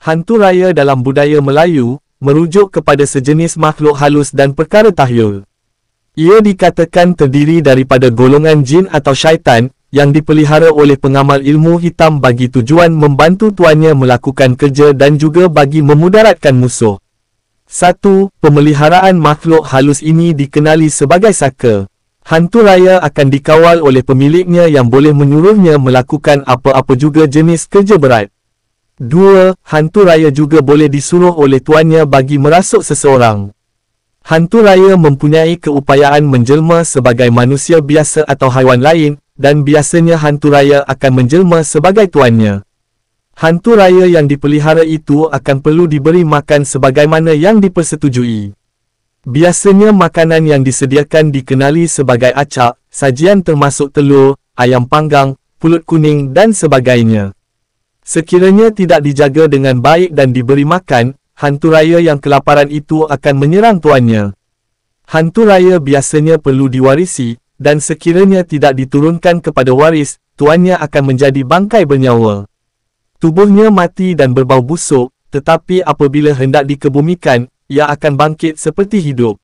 Hantu raya dalam budaya Melayu, merujuk kepada sejenis makhluk halus dan perkara tahyul. Ia dikatakan terdiri daripada golongan jin atau syaitan, yang dipelihara oleh pengamal ilmu hitam bagi tujuan membantu tuannya melakukan kerja dan juga bagi memudaratkan musuh. 1. Pemeliharaan makhluk halus ini dikenali sebagai saka. Hantu raya akan dikawal oleh pemiliknya yang boleh menyuruhnya melakukan apa-apa juga jenis kerja berat. 2. Hantu raya juga boleh disuruh oleh tuannya bagi merasuk seseorang. Hantu raya mempunyai keupayaan menjelma sebagai manusia biasa atau haiwan lain, dan biasanya hantu raya akan menjelma sebagai tuannya. Hantu raya yang dipelihara itu akan perlu diberi makan sebagaimana yang dipersetujui. Biasanya makanan yang disediakan dikenali sebagai acak, sajian termasuk telur, ayam panggang, pulut kuning dan sebagainya. Sekiranya tidak dijaga dengan baik dan diberi makan, hantu raya yang kelaparan itu akan menyerang tuannya. Hantu raya biasanya perlu diwarisi, dan sekiranya tidak diturunkan kepada waris, tuannya akan menjadi bangkai bernyawa. Tubuhnya mati dan berbau busuk, tetapi apabila hendak dikebumikan, ia akan bangkit seperti hidup.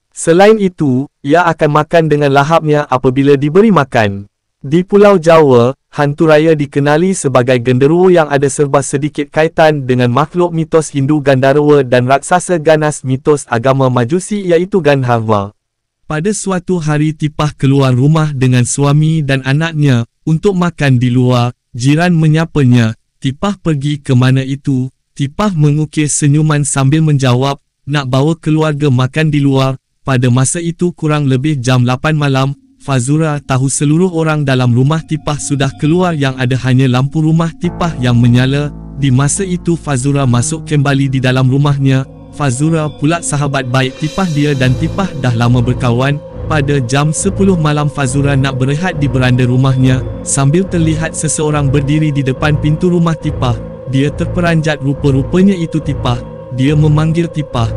Selain itu, ia akan makan dengan lahapnya apabila diberi makan. Di Pulau Jawa, hantu raya dikenali sebagai genderuwo yang ada serba sedikit kaitan dengan makhluk mitos Hindu Gandharva dan raksasa ganas mitos agama Majusi iaitu Gandharva. Pada suatu hari Tipah keluar rumah dengan suami dan anaknya untuk makan di luar. Jiran menyapanya, "Tipah pergi ke mana itu?" Tipah mengukir senyuman sambil menjawab, "Nak bawa keluarga makan di luar." Pada masa itu kurang lebih jam 8 malam, Fazura tahu seluruh orang dalam rumah Tipah sudah keluar yang ada hanya lampu rumah Tipah yang menyala. Di masa itu Fazura masuk kembali di dalam rumahnya. Fazura pula sahabat baik Tipah dia dan Tipah dah lama berkawan. Pada jam 10 malam Fazura nak berehat di beranda rumahnya, sambil terlihat seseorang berdiri di depan pintu rumah Tipah. Dia terperanjat rupa-rupanya itu Tipah. Dia memanggil Tipah,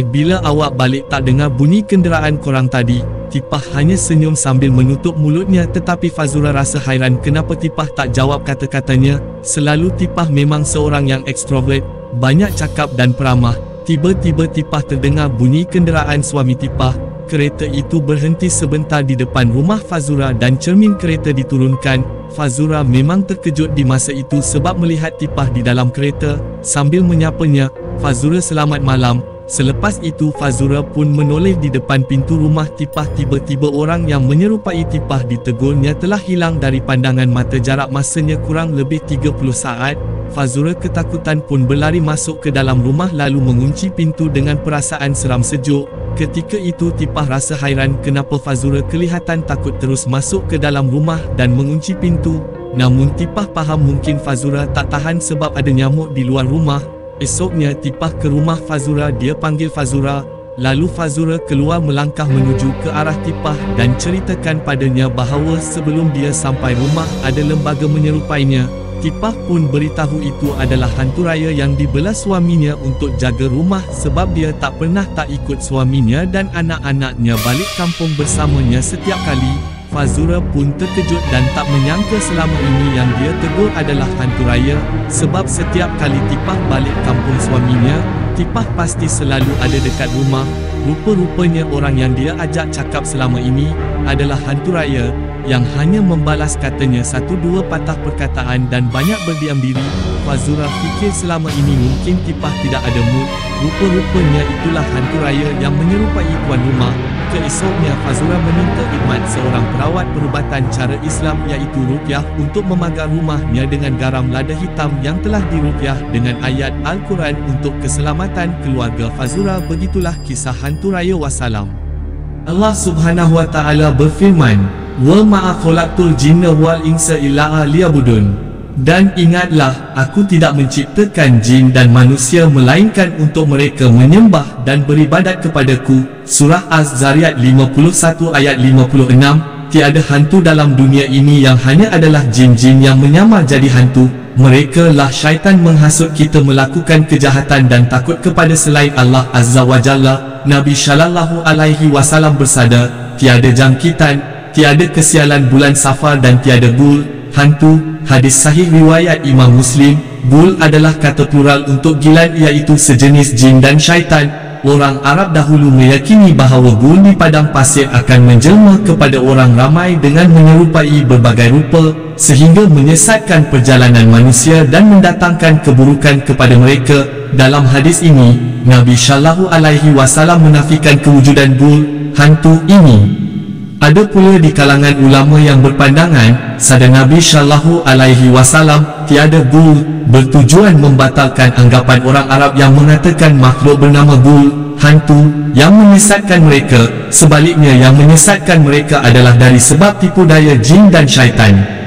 bila awak balik tak dengar bunyi kenderaan korang tadi?" Tipah hanya senyum sambil menutup mulutnya tetapi Fazura rasa hairan kenapa Tipah tak jawab kata-katanya. Selalu Tipah memang seorang yang ekstrovert, banyak cakap dan peramah. Tiba-tiba Tipah terdengar bunyi kenderaan suami Tipah. Kereta itu berhenti sebentar di depan rumah Fazura dan cermin kereta diturunkan. Fazura memang terkejut di masa itu sebab melihat Tipah di dalam kereta. Sambil menyapanya, "Fazura selamat malam." Selepas itu Fazura pun menoleh di depan pintu rumah Tipah. Tiba-tiba orang yang menyerupai Tipah ditegurnya telah hilang dari pandangan mata. Jarak masanya kurang lebih 30 saat. Fazura ketakutan pun berlari masuk ke dalam rumah lalu mengunci pintu dengan perasaan seram sejuk. Ketika itu Tipah rasa hairan kenapa Fazura kelihatan takut terus masuk ke dalam rumah dan mengunci pintu. Namun Tipah faham mungkin Fazura tak tahan sebab ada nyamuk di luar rumah. Esoknya Tipah ke rumah Fazura. Dia panggil Fazura. Lalu Fazura keluar melangkah menuju ke arah Tipah dan ceritakan padanya bahawa sebelum dia sampai rumah ada lembaga menyerupainya. Tipah pun beritahu itu adalah hantu raya yang dibela suaminya untuk jaga rumah sebab dia tak pernah tak ikut suaminya dan anak-anaknya balik kampung bersamanya setiap kali. Fazura pun terkejut dan tak menyangka selama ini yang dia tegur adalah hantu raya, sebab setiap kali Tipah balik kampung suaminya, Tipah pasti selalu ada dekat rumah. Rupa-rupanya orang yang dia ajak cakap selama ini adalah hantu raya, yang hanya membalas katanya 1-2 patah perkataan dan banyak berdiam diri. Fazura fikir selama ini mungkin Tipah tidak ada mood. Rupa-rupanya itulah hantu raya yang menyerupai tuan rumah. Keesoknya Fazura meminta khidmat seorang perawat perubatan cara Islam iaitu ruqyah untuk memagar rumahnya dengan garam lada hitam yang telah diruqyah dengan ayat Al-Quran untuk keselamatan keluarga Fazura. Begitulah kisah hantu raya. Wassalam. Allah Subhanahu Wa Taala berfirman, "Wa ma khalaqtul jinna wal insa illa liya'budun." Dan ingatlah, aku tidak menciptakan jin dan manusia melainkan untuk mereka menyembah dan beribadat kepadaku. Surah Az-Zariyat 51 ayat 56. Tiada hantu dalam dunia ini yang hanya adalah jin-jin yang menyamar jadi hantu. Mereka lah syaitan menghasut kita melakukan kejahatan dan takut kepada selain Allah Azza wa Jalla. Nabi Sallallahu Alaihi Wasallam bersabda, "Tiada jangkitan, tiada kesialan bulan Safar dan tiada gul, hantu. Hadis sahih riwayat Imam Muslim. Ghul adalah kata plural untuk gilan, iaitu sejenis jin dan syaitan. Orang Arab dahulu meyakini bahawa ghul di padang pasir akan menjelma kepada orang ramai dengan menyerupai berbagai rupa, sehingga menyesatkan perjalanan manusia dan mendatangkan keburukan kepada mereka. Dalam hadis ini, Nabi Shallallahu Alaihi Wasallam menafikan kewujudan ghul, hantu ini. Ada pula di kalangan ulama yang berpandangan, sabda Nabi Shallallahu Alaihi Wasallam, tiada ghul, bertujuan membatalkan anggapan orang Arab yang mengatakan makhluk bernama ghul, hantu, yang menyesatkan mereka. Sebaliknya, yang menyesatkan mereka adalah dari sebab tipu daya jin dan syaitan.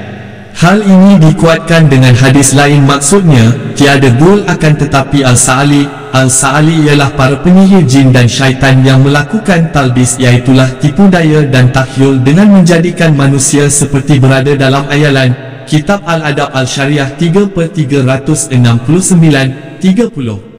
Hal ini dikuatkan dengan hadis lain, maksudnya, tiada ghul akan tetapi al-sa'ali. Al-sa'ali ialah para penyihir jin dan syaitan yang melakukan talbis, iaitulah tipu daya dan takhyul dengan menjadikan manusia seperti berada dalam ayalan. Kitab Al-Adab Al-Syariah 3/369-30